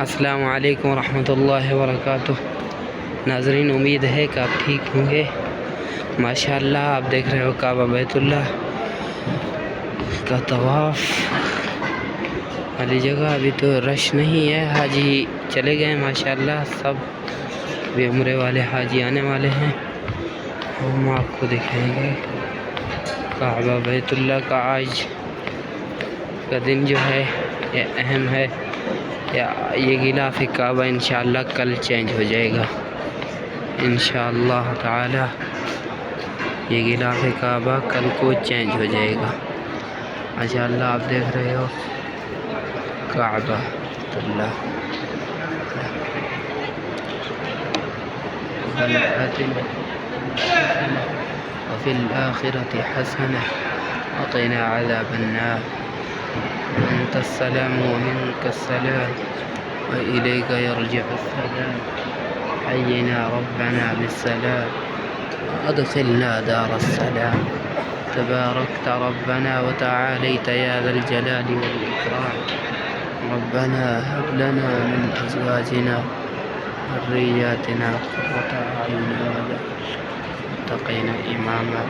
السلام علیکم ورحمۃ اللہ وبرکاتہ۔ ناظرین، امید ہے کہ آپ ٹھیک ہوں گے۔ ماشاءاللہ آپ دیکھ رہے ہو کعبہ بیت اللہ کا طواف والی جگہ۔ ابھی تو رش نہیں ہے، حاجی چلے گئے ماشاءاللہ سب۔ بھی عمرے والے حاجی آنے والے ہیں، ہم آپ کو دکھائیں گے کعبہ بیت اللہ کا۔ آج کا دن جو ہے یہ اہم ہے، یہ غلاف کعبہ انشاءاللہ کل چینج ہو جائے گا انشاءاللہ تعالی۔ یہ غلاف کعبہ کل کو چینج ہو جائے گا ماشاءاللہ۔ آپ دیکھ رہے ہو کعبہ بیت اللہ۔ وفي الآخرة حسنة وقنا عذاب النار أنت السلام ومنك السلام وإليك يرجع السلام حينا ربنا بالسلام وأدخلنا دار السلام تباركت ربنا وتعاليت يا ذا الجلال والإكرام ربنا هب لنا من أزواجنا ذرياتنا قرة أعين واجعلنا للمتقين إماما